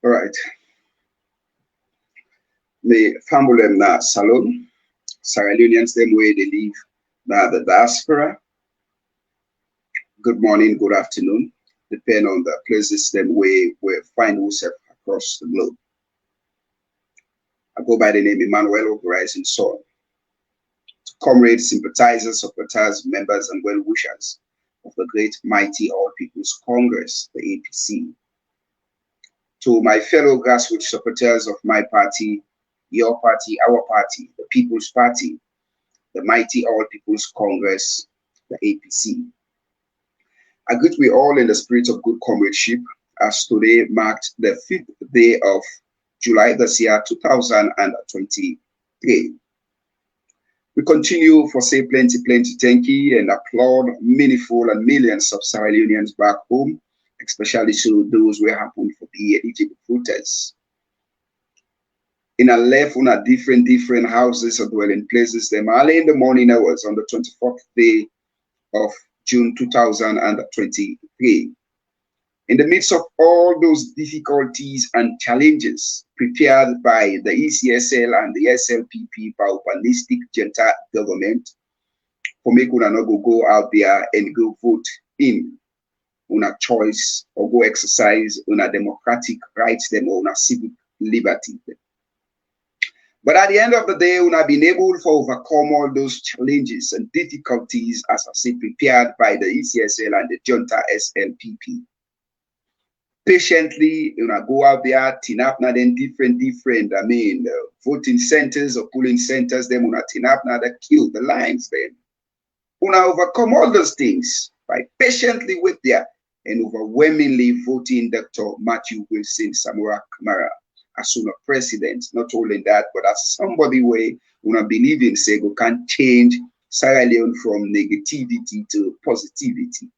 All right. The family na salon, Sierra Leoneans them where they live now the diaspora. Good morning, good afternoon, depending on the places them where we find ourselves across the globe. I go by the name Emmanuel of Rising Sun. Comrades, sympathizers, supporters, members, and well wishers of the great mighty All People's Congress, the APC. To my fellow grassroots supporters of my party, your party, our party, the People's Party, the mighty All People's Congress, the APC. I greet we all in the spirit of good comradeship as today marked the 5th day of July this year, 2023. We continue for say plenty, thank you and applaud meaningful and millions of Sierra Leoneans back home, especially to those who happen to be eligible voters. In a left on a different houses or dwelling places, them early in the morning hours on the 24th day of June 2023. In the midst of all those difficulties and challenges prepared by the ECSL and the SLPP Paupanistic Junta government, for make una not go out there and go vote in una choice or go exercise una democratic rights them or una civic liberty. But at the end of the day, una been able to overcome all those challenges and difficulties, as I say, prepared by the ECSL and the Junta SLPP. Patiently, go out there, tin up na then different, voting centers or polling centers, them una tin up na the queue, the lines then. Una overcome all those things by patiently with there and overwhelmingly voting Dr. Matthew Wilson Samora Kamara as soon president. Not only that, but as somebody way una believe in say go can change Sierra Leone from negativity to positivity.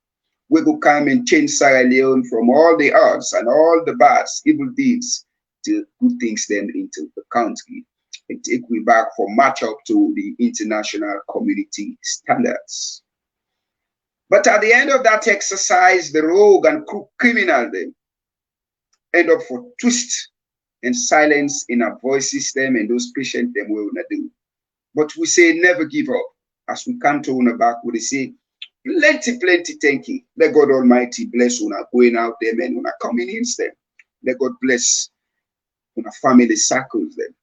We go come and change Sierra Leone from all the odds and all the bad, evil deeds to good things then into the country and take we back for match up to the international community standards. But at the end of that exercise, the rogue and crook criminal then end up for twist and silence in our voice system and those patients them we will not do. But we say never give up. As we come to una back, we say plenty thank you. Let God Almighty bless una going out there and una coming in them. Let God bless una family circles them.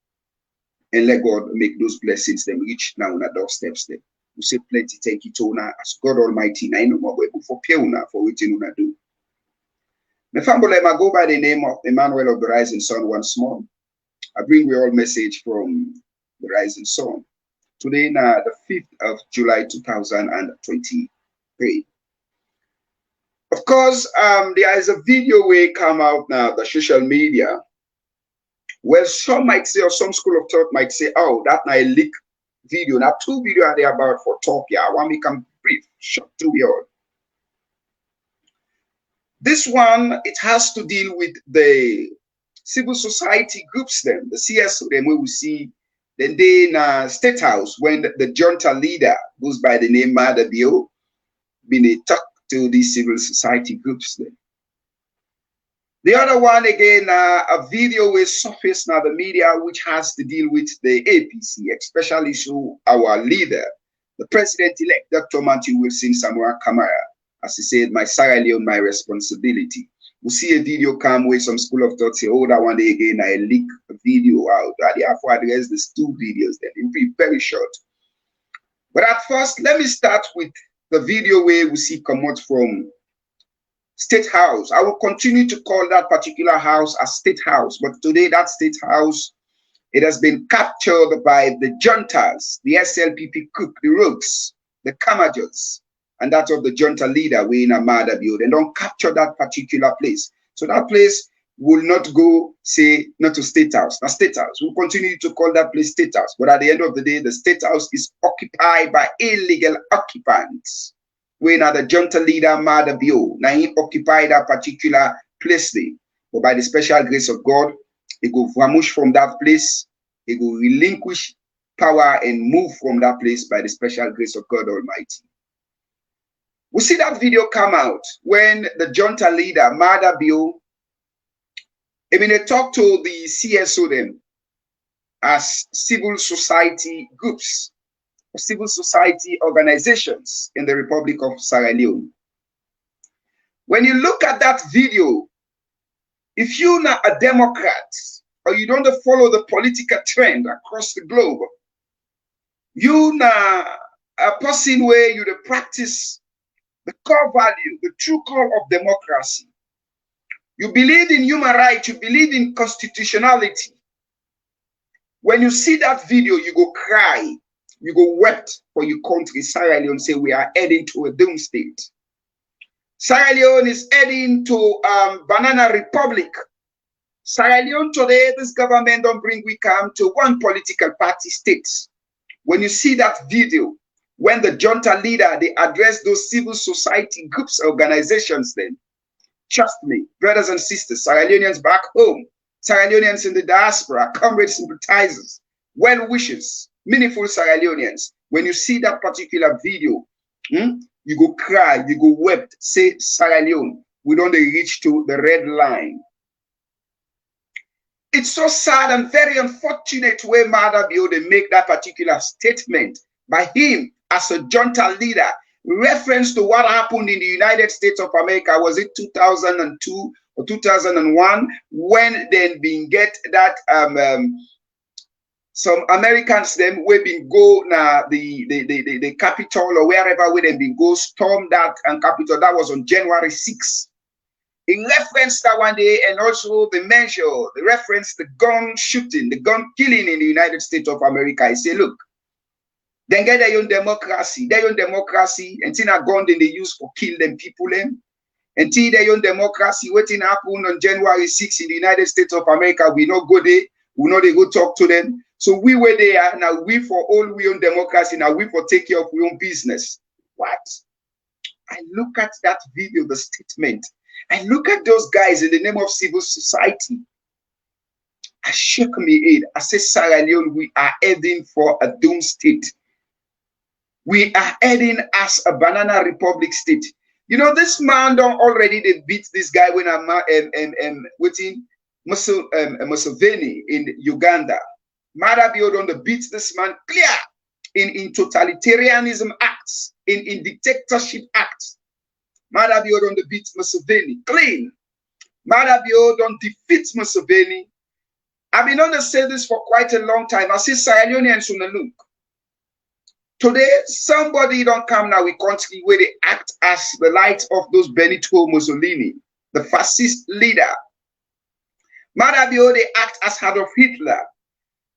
And let God make those blessings them reach now on our doorsteps them. We say plenty thank you to una as God Almighty. I know more for pay una for what you una do. My family, I go by the name of Emmanuel of the Rising Sun once more. I bring you all message from the Rising Sun. Today, now the 5th of July 2023. Of course, there is a video way come out now, the social media, where some might say, or some school of thought might say, oh, that now a leak video. Now, 2 videos are there about for talk. Yeah, I want me come brief, short to be all. This one, it has to deal with the civil society groups then, the CSO, then we will see, then they in State House, when the junta leader goes by the name Mada Bio, been a talk to these civil society groups then. The other one again, a video will surface now the media, which has to deal with the APC, especially so our leader, the president-elect, Dr. Matthew Wilson Samora Kamara. As he said, my Sierra Leone, my responsibility. We see a video come where some school of thought say, oh, that one day again, I leak a video out. I therefore address these 2 videos then. It'll be very short. But at first, let me start with the video where we see come out from State House. I will continue to call that particular house a State House, but today that State House, it has been captured by the juntas, the SLPP cook, the rogues, the Kamajos, and that of the junta leader, Wayne Amada Bio. They don't capture that particular place. So that place will not go, say, not to State House. Now, State House, we'll continue to call that place State House. But at the end of the day, the State House is occupied by illegal occupants. Wayne the junta leader, Amada Bio. Now, he occupied that particular place there. But by the special grace of God, he go vanish from that place. He will relinquish power and move from that place by the special grace of God Almighty. We see that video come out when the junta leader, Mada Bio, I mean, they talk to the CSO them as civil society groups, civil society organizations in the Republic of Sierra Leone. When you look at that video, if you're not a Democrat or you don't follow the political trend across the globe, you not a person where you practice the core value, the true core of democracy. You believe in human rights, you believe in constitutionality. When you see that video, you go cry, you go wept for your country. Sierra Leone say we are heading to a doom state. Sierra Leone is heading to Banana Republic. Sierra Leone today, this government don't bring we come to one political party state. When you see that video, when the junta leader, they address those civil society groups, organizations, then trust me, brothers and sisters, Sierra Leoneans back home, Sierra Leoneans in the diaspora, comrade sympathizers, well wishers, meaningful Sierra Leoneans, when you see that particular video, you go cry, you go wept, say Sierra Leone, we don't reach to the red line. It's so sad and very unfortunate where Mada Bio they make that particular statement by him as a junta leader, reference to what happened in the United States of America. Was it 2002 or 2001 when they been get that some Americans them we been go na the Capitol or wherever we then been go storm that and Capitol. That was on January 6th. In reference that one day, and also the measure, the reference, the gun shooting, the gun killing in the United States of America. I say, look, then get their own democracy, and see a gun then they use for kill them people them. And see their own democracy, waiting happen on January 6th in the United States of America, we not go there, we know they go talk to them. So we were there, now we for all we own democracy, now we for take care of we own business. What? I look at that video, the statement, I look at those guys in the name of civil society. I shake my head. I say, Sierra Leone, we are heading for a doom state. We are heading as a banana republic state. You know, this man don't already they beat this guy when I'm waiting Museveni in Uganda. Mada Bio don't beat this man clear in totalitarianism acts, in dictatorship acts. Mada Bio don't defeat Museveni clean. Mada Bio don't defeat Museveni. I've been on to say this for quite a long time. I see Sierra Leoneans on the look. Today, somebody don't come now with country where they act as the light of those Benito Mussolini, the fascist leader. Mada Bio, they act as Adolf Hitler.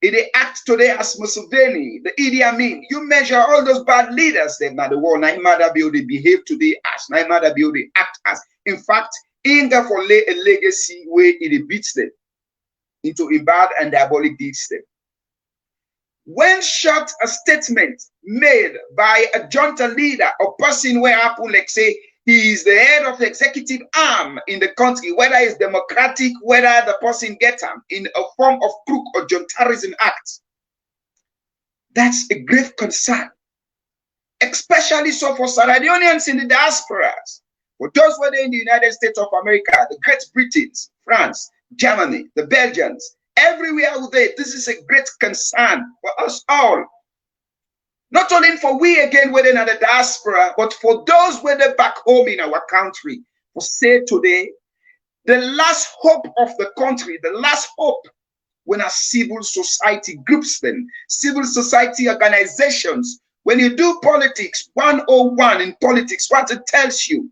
They act today as Museveni, the Idi Amin. You measure all those bad leaders there now the world. Now Mada Bio they behave today as. Now Mada Bio they act as. In fact, Inga for lay a legacy where it beats them into a bad and diabolic deeds them. When shot a statement made by a junta leader, a person where happen like say he is the head of the executive arm in the country, whether it's democratic, whether the person gets him in a form of crook or juntarism act. That's a grave concern, especially so for Sierra Leoneans in the diasporas, for those who are in the United States of America, the Great Britain, France, Germany, the Belgians, everywhere with it. This is a great concern for us all. Not only for we again within the diaspora, but for those whether back home in our country. For say today, the last hope of the country, the last hope when a civil society groups them, civil society organizations, when you do politics, 101 in politics, what it tells you,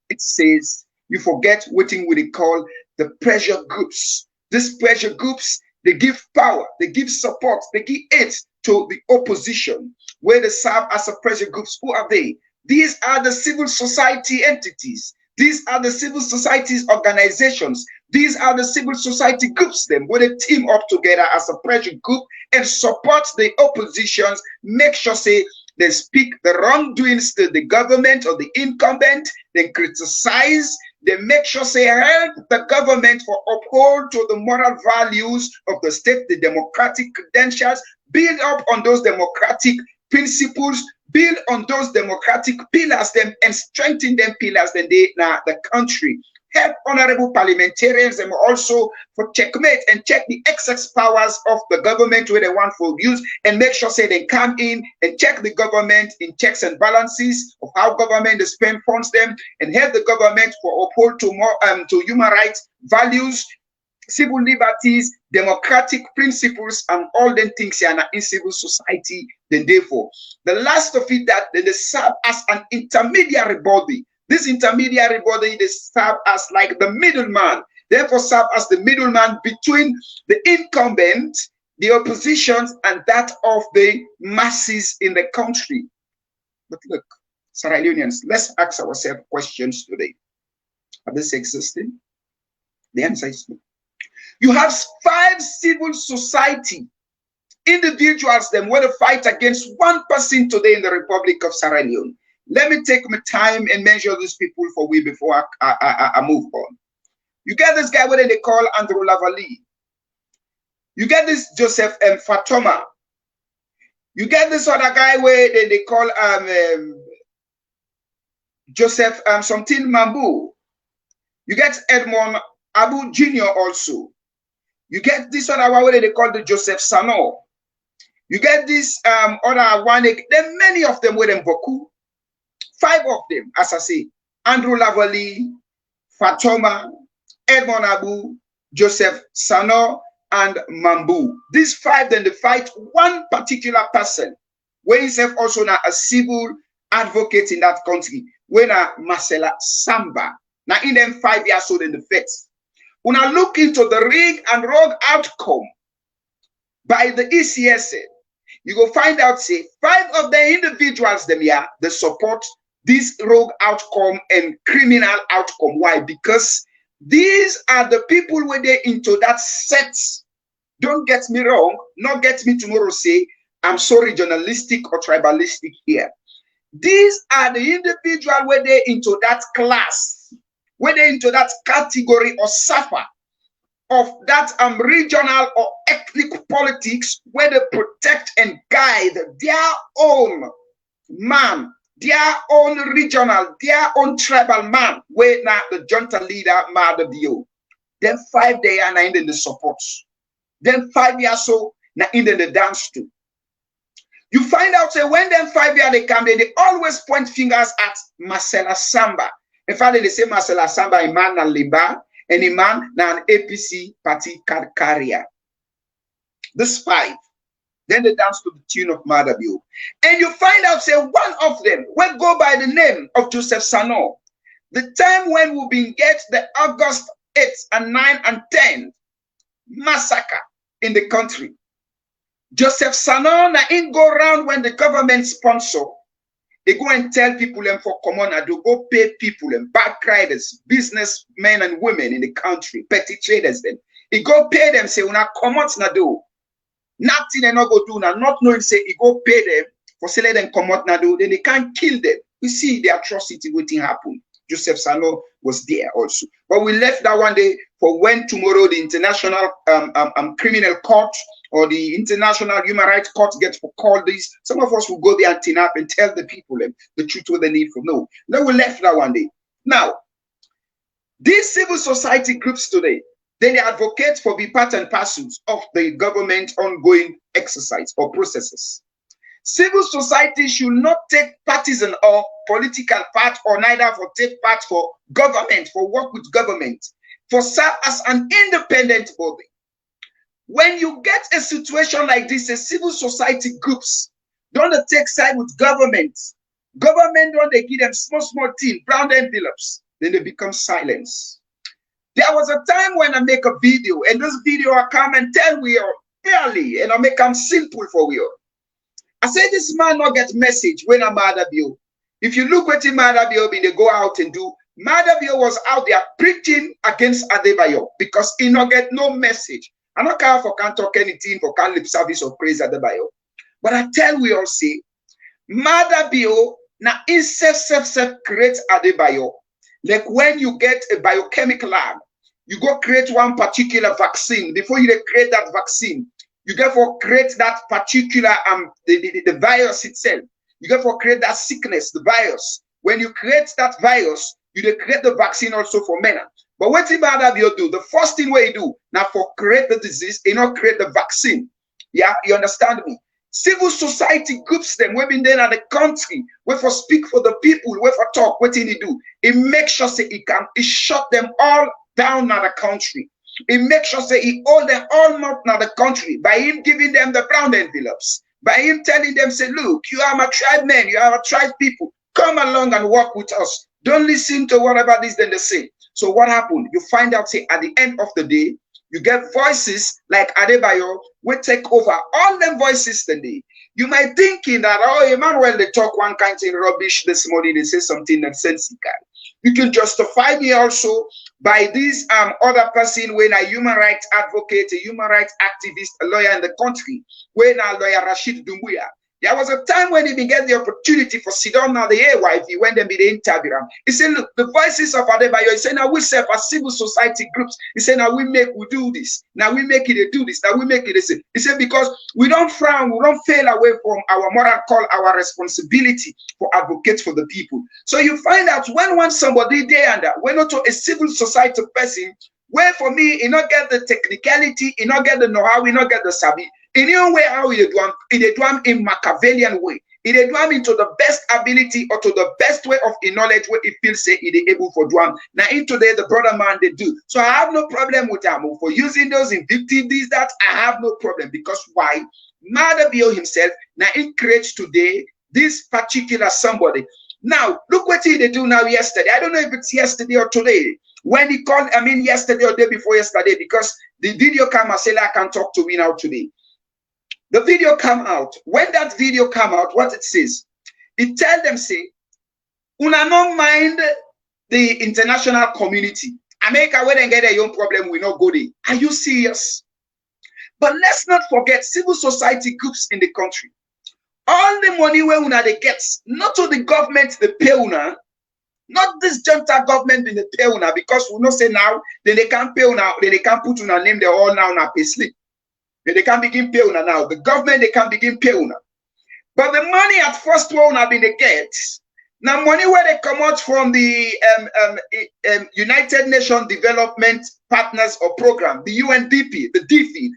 it says you forget what we call the pressure groups. These pressure groups, they give power, they give support, they give aid to the opposition, where they serve as a pressure groups. Who are they? These are the civil society entities. These are the civil society's organizations. These are the civil society groups, them, where they team up together as a pressure group and support the oppositions, make sure, say, they speak the wrongdoings to the government or the incumbent, they criticize, they make sure they help the government for uphold to the moral values of the state, the democratic credentials, build up on those democratic principles, build on those democratic pillars, them and strengthen them pillars, then they now the country help honorable parliamentarians and also for checkmate and check the excess powers of the government where they want for use and make sure say they come in and check the government in checks and balances of how government spend funds them and help the government for uphold to more to human rights values, civil liberties, democratic principles, and all them things here in civil society. Then therefore, the last of it that they serve as an intermediary body. This intermediary body, they serve as like the middleman. Therefore, serve as the middleman between the incumbent, the opposition, and that of the masses in the country. But look, Sierra Leoneans, let's ask ourselves questions today. Are this existing? The answer is no. You have 5 civil society individuals them want to fight against one person today in the Republic of Sierra Leone. Let me take my time and measure these people for we before I move on. You get this guy what they call Andrew Lavali. You get this Joseph Fatoma. You get this other guy where they call Joseph something Mambu. You get Edmond Abu Jr. also. You get this other one where they call the Joseph Sano. You get this other one. There are many of them with them Boku. 5 of them, as I say, Andrew Lavali, Fatoma, Edmond Abu, Joseph Sano, and Mambu. These 5 then they fight one particular person, where himself also now a civil advocate in that country, when Marcela Samba. Now in them 5 years old in the face. When I look into the rig and rogue outcome by the ECSA, you go find out, say, 5 of the individuals them here, they support this rogue outcome and criminal outcome. Why? Because these are the people where they into that set. Don't get me wrong, not get me tomorrow say, I'm sorry, journalistic or tribalistic here. These are the individual where they into that class, where they into that category or suffer of that regional or ethnic politics where they protect and guide their own man, their own regional, their own tribal man, where now the junta leader, Mada Dio. Then 5 days and in the support. Then 5 years so now in the dance too. You find out say when them 5 years they come, they always point fingers at Marcela Samba. In fact, they say Marcela Samba, a man and Liba, and a man and an APC party card carrier. This 5. Then they dance to the tune of Madabio. And you find out, say, one of them will go by the name of Joseph Sano. The time when we been get the August 8th and 9 and 10 massacre in the country. Joseph Sano na in go around when the government sponsor. They go and tell people them for common and do go pay people and back riders, businessmen and women in the country, petty traders then. He go pay them, say, una come out na do. Nothing they not go do now, not knowing say he go pay them for say let them come out now do, then they can't kill them. We see the atrocity waiting happen. Joseph Sano was there also. But we left that one day for when tomorrow the International Criminal Court or the International Human Rights Court gets for call this. Some of us will go there and tin up and tell the people the truth what they need for no. Then we left that one day. Now, these civil society groups today, then they advocate for the part and parcels of the government ongoing exercise or processes. Civil society should not take partisan or political part or neither for take part for government, for work with government, for serve as an independent body. When you get a situation like this, a civil society groups don't take side with government. Government don't they give them small thing, brown envelopes, then they become silence. There was a time when I make a video, and this video I come and tell we all clearly, and I make them simple for we all. I say this man not get message when I'm Madabio. If you look what Madabio they go out and do, Madabio was out there preaching against Adebayo because he not get no message. I don't care for can't talk anything for can't lip service or praise Adebayo. But I tell we all say, Madabio na in self create Adebayo. Like when you get a biochemical lab, you go create one particular vaccine. Before you create that vaccine, you therefore create that particular the virus itself. You therefore create that sickness, the virus. When you create that virus, you dey create the vaccine also for men. But what Madabio do? The first thing where you do now for create the disease, you not create the vaccine. Yeah, you understand me? Civil society groups them, we been there in the country, we for speak for the people, we for talk, what he do? He make sure say he shut them all down in the country. He make sure say he hold them all out in the country by him giving them the brown envelopes, by him telling them, say, look, you are my tribe men, you are my tribe people, come along and work with us. Don't listen to whatever this then they say. So what happened? You find out, say, at the end of the day, you get voices like Adebayo will take over all them voices today. You might thinking that, oh, Emmanuel, they talk one kind of rubbish this morning, they say something nonsensical. You can justify me also by this other person when a human rights advocate, a human rights activist, a lawyer in the country, when a lawyer Rashid Doumbouya. There was a time when he began the opportunity for Sidon now the AYV when they be the interview. He said, look, the voices of Adebayo, he said, now we serve as civil society groups. He said, now we do this. Now we make it do this. Now we make it this. He said, because we don't frown, we don't fail away from our moral call, our responsibility for advocates for the people. So you find out when somebody there and that, when not a civil society person, where for me, you not get the technicality, you not get the know-how, you not get the sabi. In your way, how they do them in Machiavellian way. They do them into the best ability or to the best way of knowledge where it feels say it is able for do them. Now in today, the brother man they do. So I have no problem with them for using those invictive this, that I have no problem because why? Madabio himself now it creates today this particular somebody. Now look what they do now yesterday. I don't know if it's yesterday or today. When he called, I mean yesterday or day before yesterday, because the video came and said I can talk to me now today. The video come out. When that video come out, what it says, it tell them, say, una no mind the international community. America, when they get their own problem, we not go there. Are you serious? But let's not forget civil society groups in the country. All the money where una they get, not to the government, the pay una, not this junta government in the pay una, because we not say now, then they can't pay una, then they can't put una name, they all now na pay slip. They can begin pay una now. The government, they can begin pay una. But the money at first one have been the get. Now money where they come out from the United Nations Development Partners or Program, the UNDP, the DFID.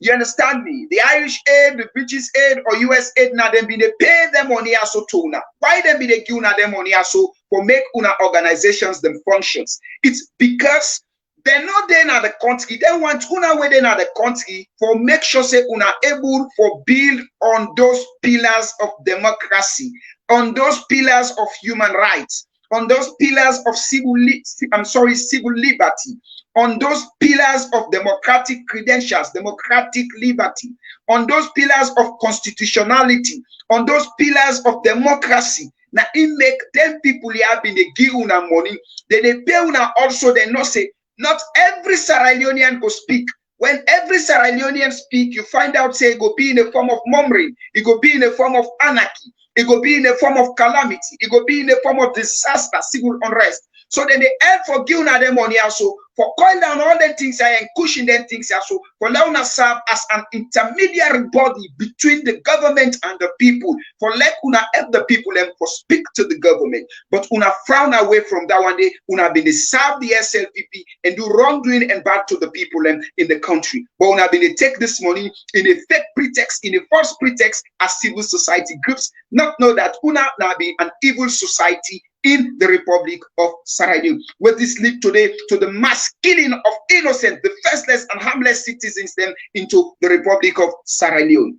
You understand me? The Irish aid, the British aid, or US aid, now them be they pay them money also to una. Why them be they give una them money also for make una organizations them functions? It's because they're not there in the country. They want una way in the country for make sure say una able for build on those pillars of democracy, on those pillars of human rights, on those pillars of civil liberty, on those pillars of democratic credentials, democratic liberty, on those pillars of constitutionality, on those pillars of democracy. Now it make them people here been they give una money, they pay una also. They not say. Not every Sierra Leonean go speak. When every Sierra Leonean speak, you find out, say, it go be in a form of murmuring. It go be in a form of anarchy. It go be in a form of calamity. It go be in a form of disaster, civil unrest. So then they help for giving them money also, for calling down all the things and cushion them things also, for letting us serve as an intermediary body between the government and the people, for let una help the people and for speak to the government. But una frown away from that one day, una been serve the SLPP and do wrongdoing and bad to the people in the country. But una been take this money in a fake pretext, in a false pretext as civil society groups, not know that una now be an evil society in the Republic of Sierra Leone, where this lead today to the mass killing of innocent, the faceless and harmless citizens them into the Republic of Sierra Leone.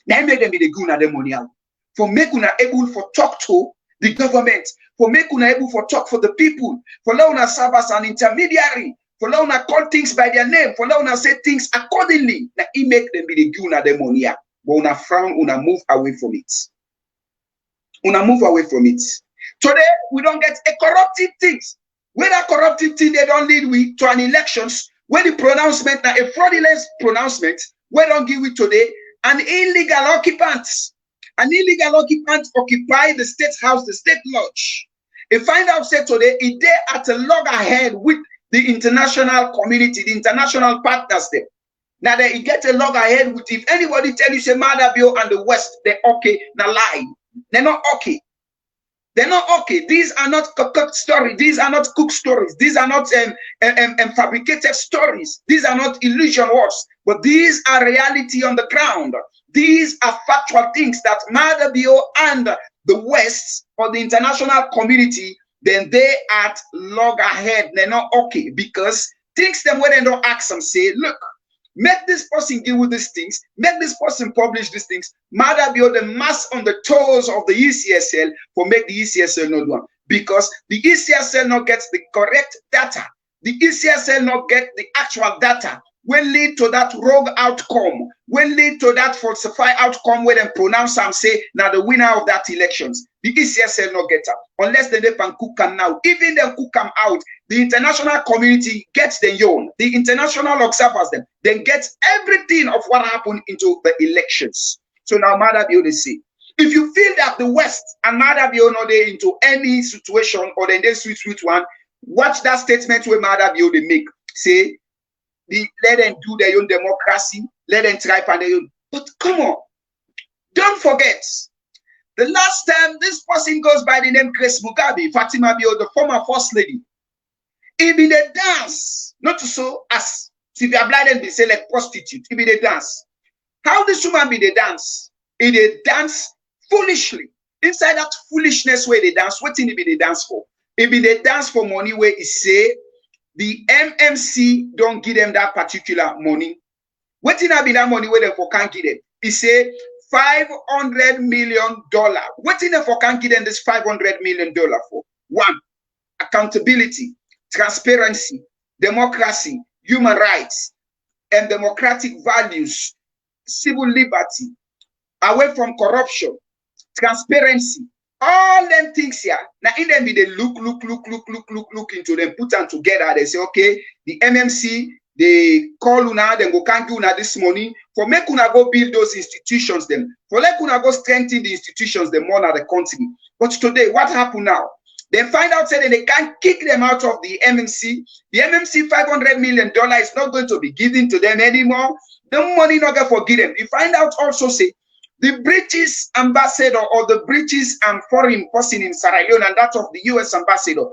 Now make them be the good them money out. For make una able for talk to the government, for make una able for talk for the people, for let una serve as an intermediary, for let una call things by their name, for let una say things accordingly. Now it make them be the good them money out. But una frown, una move away from it. Una move away from it. Today, we don't get a corruptive things. When a corruptive thing, they don't lead to an elections. When the pronouncement, now a fraudulent pronouncement, we don't give it today, an illegal occupant. An illegal occupant occupy the state house, the state lodge. A find out said today, it there at a loggerhead with the international community, the international partners there. Now they get a loggerhead with if anybody tell you say Madabio and the West, they're okay, now lie. They're not okay. They're not okay. These are not cooked stories. These are not cooked stories. These are not fabricated stories. These are not illusion words. But these are reality on the ground. These are factual things that Madabio and the West or the international community, then they at loggerhead. They're not okay because things them when they don't ask them, say, look, make this person deal with these things, make this person publish these things. Madabio the mass on the toes of the ECSL for make the ECSL not one. Because the ECSL not gets the correct data. The ECSL not get the actual data will lead to that rogue outcome, will lead to that falsified outcome where they pronounce and say, now the winner of that elections. The ECSL not get up unless they can cook them now. Even they cook them out, the international community gets the yawn. The international observers them, then gets everything of what happened into the elections. So now Madabio they say, if you feel that the West and Madabio not they into any situation or then they switch one, watch that statement where Madabio they make. Say, let them do their own democracy, let them try for their own. But come on, don't forget, the last time this person goes by the name Grace Mugabe, Fatima Bio, the former first lady, he be the dance, not so as Sylvia Blyden be say like prostitute, he be the dance. How this woman be the dance? He they dance foolishly. Inside that foolishness where they dance, what thing he be the dance for? He be the dance for money where he say, the MMC don't give them that particular money. What in be that money where they for can't give them? He say $500 million. What in for can't give them this $500 million for? One, accountability, transparency, democracy, human rights, and democratic values, civil liberty, away from corruption, transparency. All them things here. Now in them be they look into them, put them together. They say, okay, the MMC, they call una, then go can't give una this money for make una go build those institutions them. For let una go strengthen the institutions them more than the country. But today, what happened now? They find out that they can't kick them out of the MMC. The MMC $500 million is not going to be given to them anymore. The money not going to forgive them. You find out also say the British ambassador or the British and foreign person in Sierra Leone and that of the US ambassador,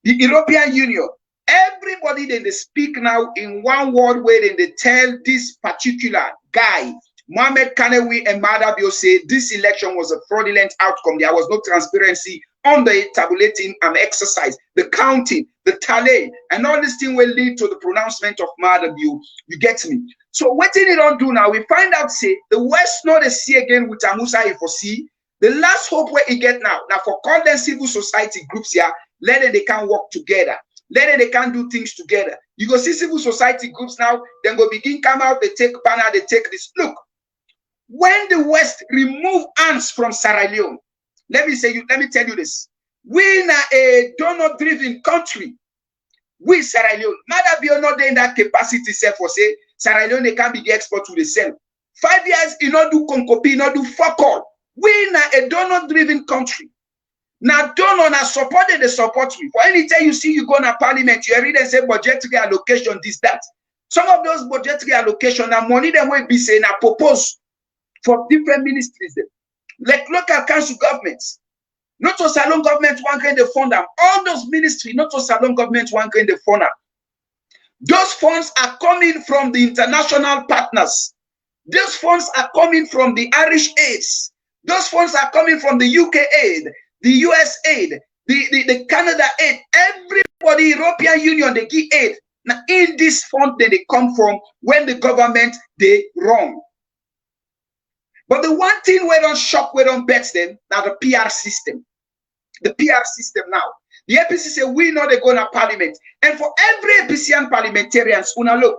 the European Union, everybody then they speak now in one word way, then they tell this particular guy, Mohamed Kanewi and Madabio say this election was a fraudulent outcome. There was no transparency on the tabulating exercise, the counting, the tally, and all this thing will lead to the pronouncement of Madabio. You get me? So what did it don't do now? We find out, say, the West not the see again with Amusa Ifosi. The last hope where he get now for call them civil society groups here, let them they can work together. Let them they can do things together. You go see civil society groups now, then go begin come out, they take banner, they take this. Look, when the West remove arms from Sierra Leone, let me tell you this. We are a donor-driven country. We Sierra Leone, Madabio not in that capacity self for say Sierra Leone they can't be the export to the same. 5 years, you not do concopi, not do fuck all. We are a donor-driven country. Now donor na supported the support we. For anytime you see you go to parliament, you read and say budgetary allocation, this, that. Some of those budgetary allocation are money that will be saying are proposed for different ministries. Like local council governments. Not to Salon government one kind of fund them. All those ministries, not to Salon government one kind of fund them. Those funds are coming from the international partners. Those funds are coming from the Irish aids. Those funds are coming from the UK aid, the US aid, the Canada aid. Everybody, European Union, they give aid. Now in this fund they come from when the government they wrong. But the one thing we don't shock, we don't bet them, now the PR system. The PR system now. The APC say we know they go to parliament. And for every APCian parliamentarians, una look,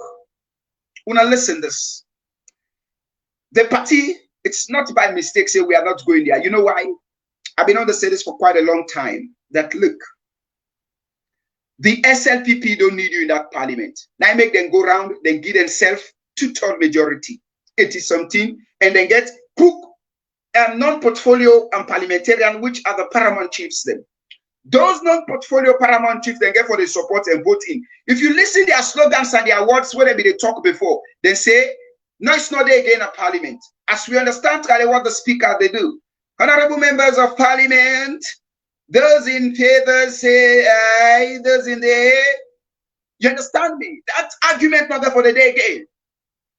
una listen this. The party, it's not by mistake, say we are not going there. You know why? I've been on to say this for quite a long time. That look, the SLPP don't need you in that parliament. Now make them go around, then give themselves 2/3 majority, 80 something, and then get Cook and non-portfolio and parliamentarian, which are the paramount chiefs then. Those non-portfolio paramount chiefs then get for the support and voting. If you listen to their slogans and their words, whatever they talk before, they say, no, it's not there again at parliament. As we understand what the speaker they do. Honorable members of parliament, Those in favor say aye, those in the air. You understand me? That argument not there for the day again.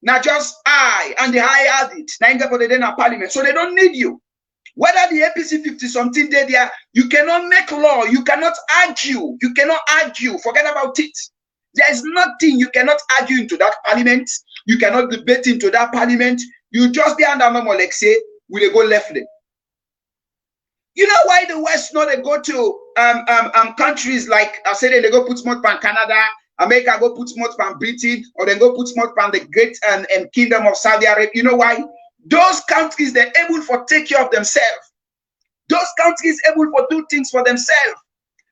Now just I and the high have it. Now for the day in parliament. So they don't need you. Whether the APC 50 something day there, you cannot make law, you cannot argue, you cannot argue, forget about it. There is nothing you cannot argue into that parliament, you cannot debate into that parliament, you just be under normal like say, will they go left lane? You know why the West not they go to countries like I said they go put smart pan Canada, America go put smart pan Britain, or then go put smart pan the great kingdom of Saudi Arabia. You know why? Those countries they're able for take care of themselves. Those countries able for do things for themselves.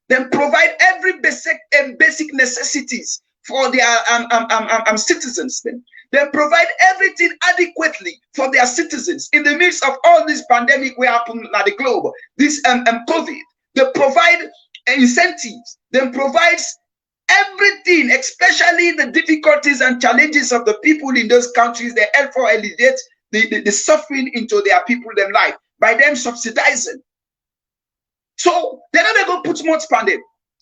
Then provide every basic necessities for their citizens. Then provide everything adequately for their citizens in the midst of all this pandemic we happen at the globe. This COVID. They provide incentives. Then provides everything, especially the difficulties and challenges of the people in those countries. They help for alleviate the suffering into their people, their life, by them subsidizing. So they're not going to put much on them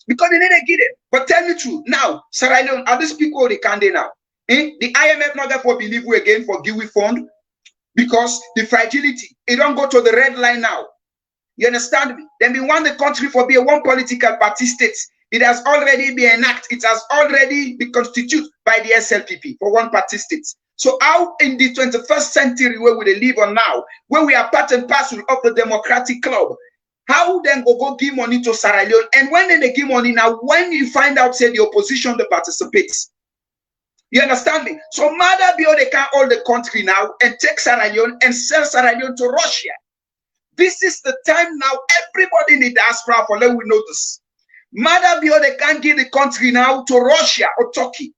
because they need to get it. But tell me true. Now, Sierra Leone, are these people they can't do now? The IMF not therefore believe we again for GIWI fund because the fragility, it don't go to the red line now. You understand me? Then we want the country for be a one political party state. It has already been enacted. It has already been constituted by the SLPP for one party state. So how in the 21st century where we live on now, where we are part and parcel of the democratic club, how then go give money to Sierra Leone? And when they give money now, when you find out, say the opposition that participates, you understand me? So Mada Bio, they can hold the country now and take Sierra Leone and sell Sierra Leone to Russia. This is the time now, everybody in the diaspora for let we know this. Mada Bio, they can't give the country now to Russia or Turkey.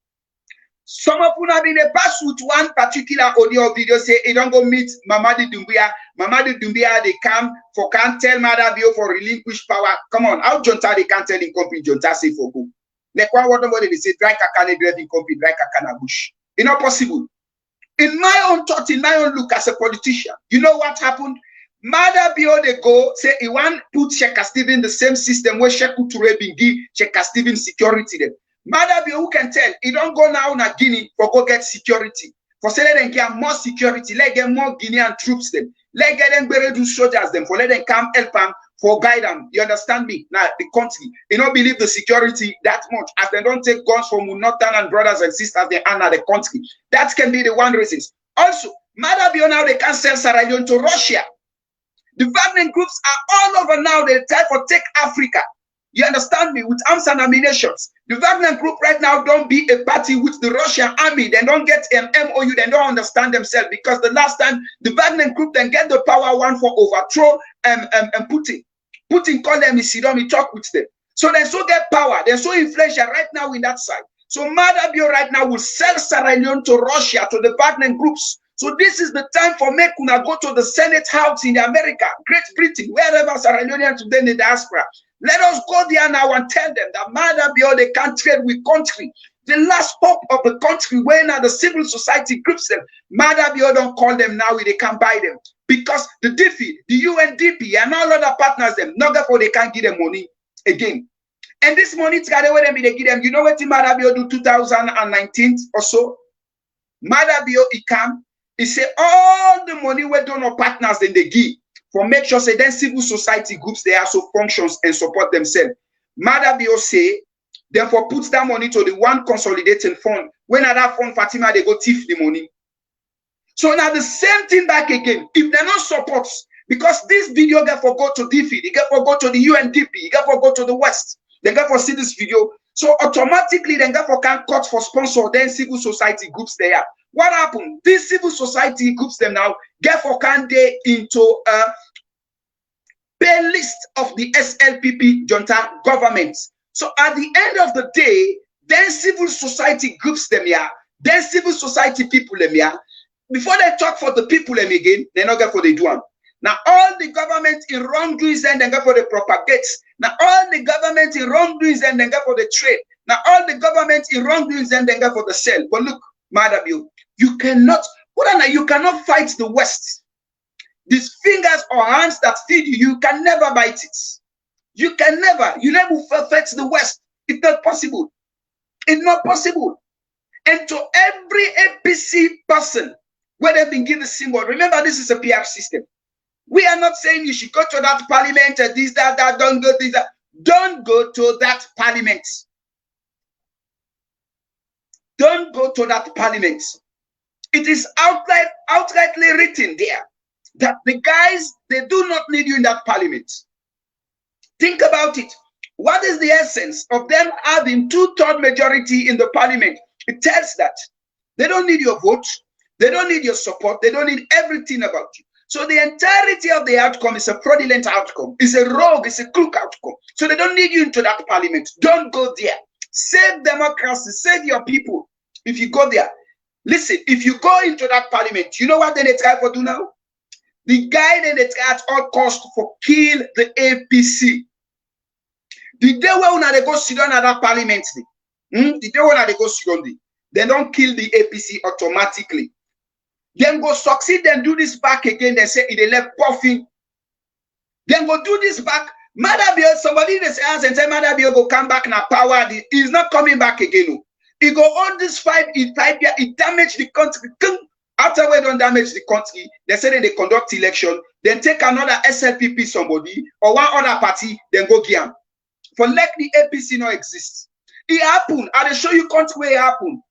Some of them have been a pass with one particular audio video say, "They don't go meet Mamadi Doumbouya. Mamadi Doumbouya, they come for can't tell Mada Bio for relinquish power." Come on, how Jonta they can't tell in company Jonta say for who? Like what they say, dry kakane driving company, dry kakana bush. It's not possible. In my own thought, in my own look as a politician, you know what happened? Mada Bio they go say he want put Sheka Stephen the same system where Sheku Toure bin give Sheka Stephen security them. Mada Bio who can tell he don't go now na Guinea for go get security. For say let them get more security, let get more Guinean troops them, let get them Beredu soldiers them for let them come help them for guide them. You understand me? Now the country, you don't believe the security that much as they don't take guns from Northern and brothers and sisters they honor the country. That can be the one reason. Also, Mada Bio now they can sell Sierra Leone to Russia. The Wagner groups are all over now. They try to take Africa. You understand me? With arms and ammunitions. The Wagner group right now don't be a party with the Russian army. They don't get an MOU. They don't understand themselves because the last time the Wagner group then get the power one for overthrow and Putin. Putin call them, he don't talk with them. So they so get power. They're so influential right now in that side. So Mada Bio right now will sell Sierra Leone to Russia, to the Wagner groups. So this is the time for me to go to the Senate House in America, Great Britain, wherever Sierra Leoneans today in the diaspora. Let us go there now and tell them that Mada Bio they can't trade with country. The last hope of the country where now the civil society groups them. Mada Bio don't call them now, they can't buy them. Because the DFID, the UNDP, and all other partners them, not therefore they can't give them money again. And this money together when they give them, you know what Mada Bio do 2019 or so? Mada Bio he come. He say all the money we donor partners then they give for make sure say then civil society groups they also functions and support themselves. Mada Bio say therefore puts that money to the one consolidating fund. When at that fund Fatima they go thief the money. So now the same thing back again. If they're not supports, because this video get for go to DFID, they get for go to the UNDP, they get for go to the West, they get for see this video. So automatically they get for can cut for sponsor then civil society groups there. What happened? These civil society groups them now get for can they into a pay list of the SLPP junta government. So at the end of the day, then civil society groups them here, then civil society people them here. Before they talk for the people them again, they not get for the do one. Now all the government in wrongdoings then they get for the propagate. Now all the government in wrongdoings then they get for the trade. Now all the government in wrongdoings then they get for the sell. But look, Mada Bio, you cannot fight the West. These fingers or hands that feed you, you can never bite it. You never affect the West. It's not possible. It's not possible. And to every APC person, where they've been given the symbol, remember this is a PR system. We are not saying you should go to that parliament and this, that, don't go to this, that. Don't go to that parliament. Don't go to that parliament. It is outrightly written there that the guys, they do not need you in that parliament. Think about it. What is the essence of them having 2/3 majority in the parliament? It tells that they don't need your vote, they don't need your support, they don't need everything about you. So the entirety of the outcome is a fraudulent outcome, it's a rogue, it's a crook outcome. So they don't need you into that parliament. Don't go there. Save democracy, save your people. If you go there, listen, if you go into that parliament, you know what they try for do now? The guy that they try at all cost for kill the APC. The day when they go sit down at that parliament, the day when they go sit down, they don't kill the APC automatically. Then go succeed and do this back again. They say they left puffing. Then go do this back. Madabio, somebody they say and say Madabio go come back now power. He's not coming back again. He go on this 5 years, it damage the country. After we don't damage the country, they say they conduct election, then take another SLPP somebody or one other party, then go give them. For like the APC not exists. It happened. I will show you country where it happened.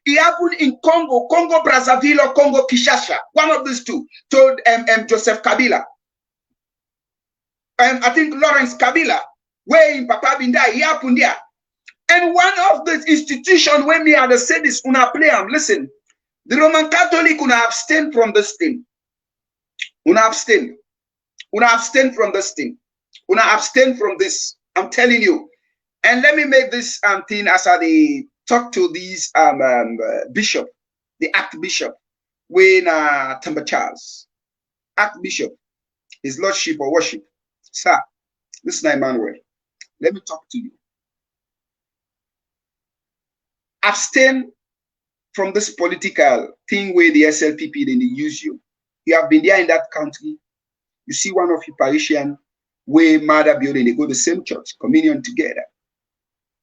It happened in Congo, Congo Brazzaville or Congo Kinshasa. One of these two told Joseph Kabila. I think Lawrence Kabila, where in Papa Binda, it happened there. And one of the institutions where me had said this, una play am. Listen, the Roman Catholic una abstain from this thing. Una abstain. Una abstain from this thing. Una abstain from this. I'm telling you. And let me make this thing as I talk to these bishop, the Archbishop, when Tamba Charles, Archbishop, his lordship or worship. Sir, listen, Emmanuel. Let me talk to you. Abstain from this political thing where the SLPP then they use you. You have been there in that country. You see one of your parishioners where mother building, they go to the same church, communion together.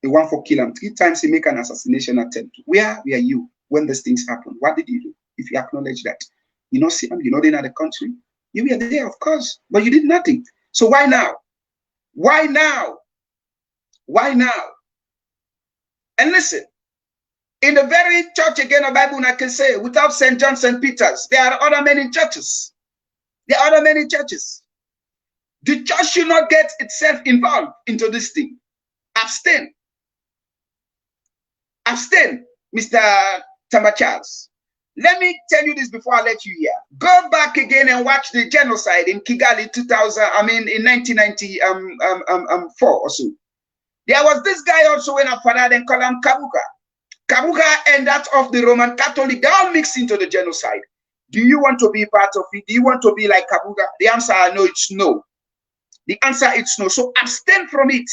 They want for kill him 3 times. They make an assassination attempt. Where are you when these things happen? What did you do? If you acknowledge that, you know, see them, you know they're not the country. You were there, of course, but you did nothing. So why now? Why now? Why now? And listen, in the very church again, the Bible I can say, without St. John, St. Peter's, there are other many churches. There are other many churches. The church should not get itself involved into this thing. Abstain. Abstain, Mr. Tamba Charles. Let me tell you this before I let you hear. Go back again and watch the genocide in Kigali in 1994 or so. There was this guy also in a father, they call him Kabuga. Kabuga and that of the Roman Catholic, they all mixed into the genocide. Do you want to be part of it? Do you want to be like Kabuga? The answer I know it's no. The answer is no. So abstain from it.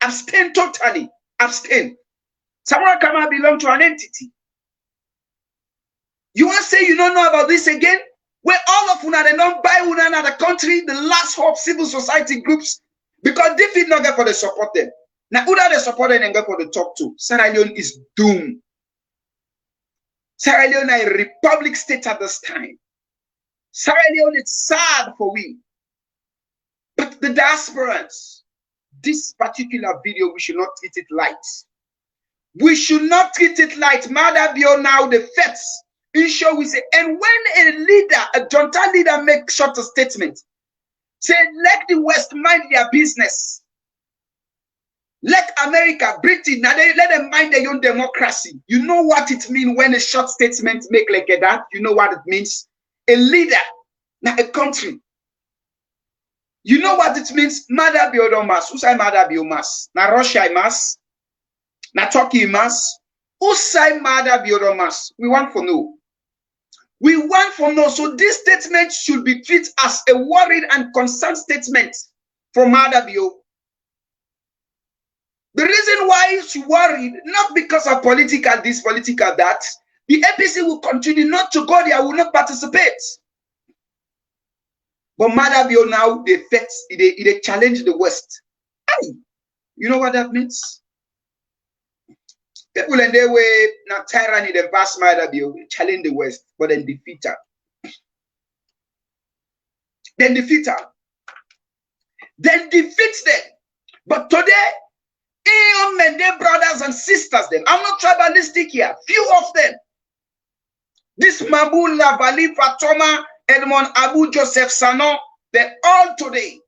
Abstain totally. Abstain. Someone cannot belong to an entity. You want to say you don't know about this again? Where all of una they don't buy una another country, the last hope civil society groups, because they feel not get for the support them. Now una they support them and go for the top two. Sierra Leone is doomed. Sierra Leone is a republic state at this time. Sierra Leone is sad for we. But the diasporans, this particular video, we should not treat it light. We should not treat it light. Madabio now the feds. Issue we say, and when a leader, a junta leader, makes short a statement, say, let the West mind their business. Let America, Britain, now they let them mind their own democracy. You know what it means when a short statement make like that? You know what it means? A leader, not a country. You know what it means? Madabio don't mass. Who say Madabio mass? Na Russia mass? Na Turkey mass? Who say Madabio don't mass? We want to know. We want to know. So this statement should be treated as a worried and concerned statement from Madabio. The reason why she's worried, not because of political this, political that, the APC will continue not to go there, will not participate. But Madabio now, they challenge the West. Aye. You know what that means? People in their way, not tyranny, the vast mighty challenge the West, but then defeat her. Then defeat her. Then defeat them. But today, men, their brothers and sisters, them. I'm not tribalistic here. Few of them. This Mabul Lavali, Fatoma, Edmond Abu, Joseph Sanon, they all today,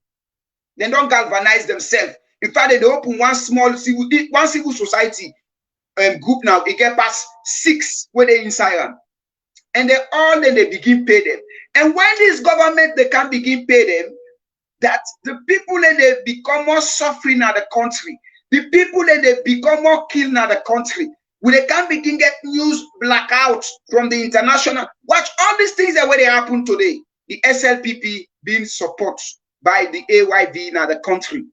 they don't galvanize themselves. In fact, they open one civil society group now. It get past 6 where they inside them. And then they begin pay them. And when this government, they can begin pay them, that the people that they become more suffering in the country, the people that they become more killed in the country, when they can begin get news blackouts from the international. Watch all these things that where they happen today. The SLPP being supported by the AYV in the country.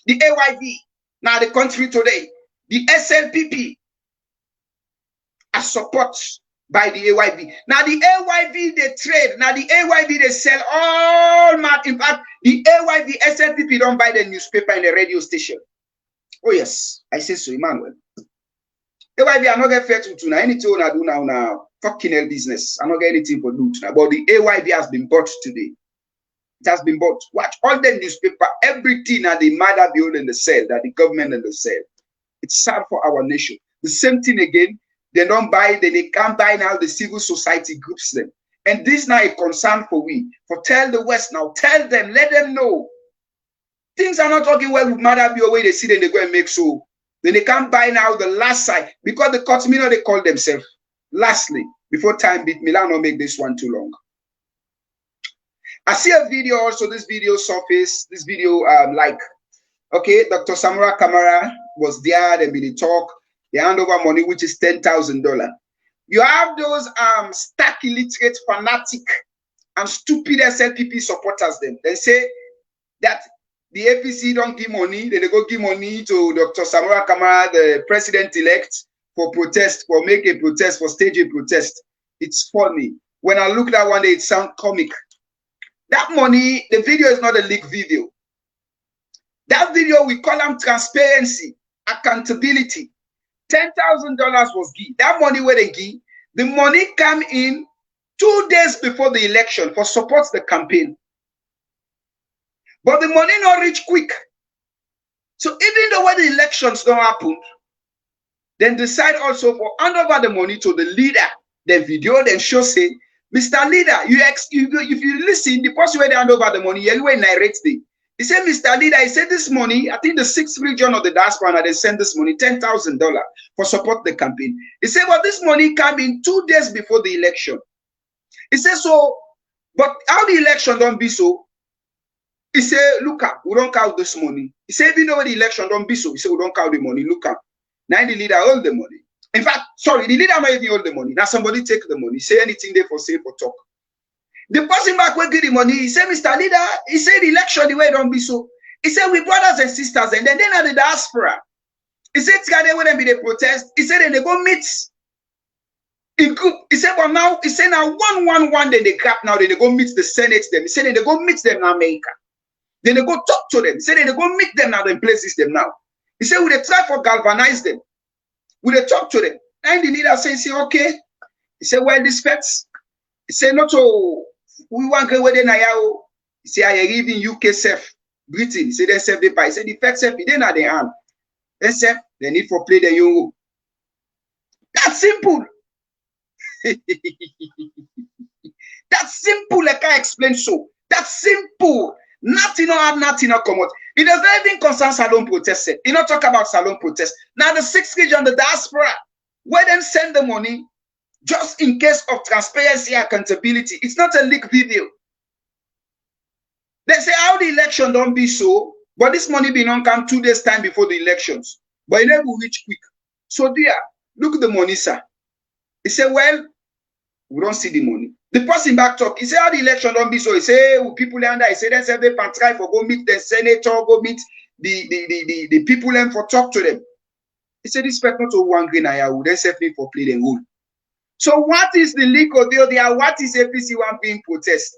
The AYV now the country today. The SLPP are supported by the AYV. Now the AYV they trade. Now the AYV they sell all mad. In fact, the AYV SLPP don't buy the newspaper and the radio station. Oh yes, I say so, Emmanuel. AYV are not get fair to now. Anything I do now, fucking hell business. I'm not getting anything for do now. But the AYV has been bought today. It has been bought. Watch all the newspaper, everything that the mother build and the sell, that the government and the sell. It's sad for our nation. The same thing again. They don't buy, they can't buy now the civil society groups them. And this now a concern for we. For tell the West now, tell them, let them know. Things are not talking well with Mother Bio way they see then they go and make so. Then they can't buy now the last side. Because the Cotimino they call themselves. Lastly, before time beat me, I'll not make this one too long. I see a video also, this video surface, this video okay, Dr. Samura Kamara was there, they made a talk. They hand over money, which is $10,000. You have those stark illiterate, fanatic, and stupid SLPP supporters. Them they say that the APC don't give money, then they go give money to Dr. Samura Kamara, the president-elect, for protest, for make a protest, for stage a protest. It's funny. When I look that one day, it sounds comic. That money, the video is not a leak video. That video, we call them transparency, accountability. $10,000 was given. That money where they give, the money come in 2 days before the election for support the campaign. But the money not reach quick. So even though when the elections don't happen, then decide also for hand over the money to the leader. The video then show say, Mr. Leader, if you listen, the person where they hand over the money, you will narrate the. He said, Mr. Leader, he said this money, I think the 6th region of the diaspora, they send this money, $10,000 for support the campaign. He said, but this money came in 2 days before the election. He said, so, but how the election don't be so? He said, look up, we don't count this money. He said, even though the election don't be so, he said, we don't count the money, look up. Now the leader hold the money. In fact, sorry, the leader might even hold the money. Now somebody take the money, say anything there for say for talk. The person back will give the money. He said, Mr. Leader, he said the election the way it don't be so. He said, we brothers and sisters, and then they are the diaspora. He said, together when they be the protest, he said, then they go meet in group. He said, but now, he said, now 111, then they grab now, then they go meet the Senate them. He said, then they go meet them in America. Then they go talk to them. He said, then they go meet them now, then places them now. He said, we they try for galvanize them. We they talk to them. And the leader says, okay. He said, well, this feds. He said, not so. We want to go with the Nayao. He said, I live in UK safe, Britain. He said, they save the pie. He said, the fed safe, they not the hand. They safe, they need for play the Euro. That's simple. That's simple. I can't explain so. That's simple. Nothing or have nothing or come out. It does not even concern Salon protest. It not talk about Salon protest. Now the 6th region, the diaspora, where them send the money, just in case of transparency, accountability. It's not a leak video. They say how the election don't be so, but this money be not come 2 days time before the elections. But it never reach quick. So dear, look at the money, sir. He said, well, we don't see the money. The person back talk, he said how the election don't be so. He say, people under, he said, then they can try for go meet the senator, go meet the people and for talk to them. He said, this person not to one green I would then save me for play the rule. So what is the leak of the other? What is APC one being protest?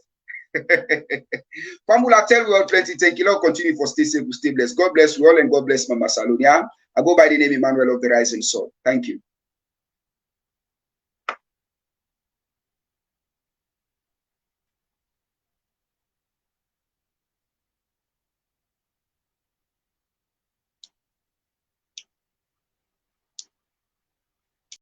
Pamula, tell you all plenty. Thank you. Lord, continue for stay safe, stay blessed. God bless you all, and God bless Mama Salonia. I go by the name Emmanuel of the Rising Sun. Thank you.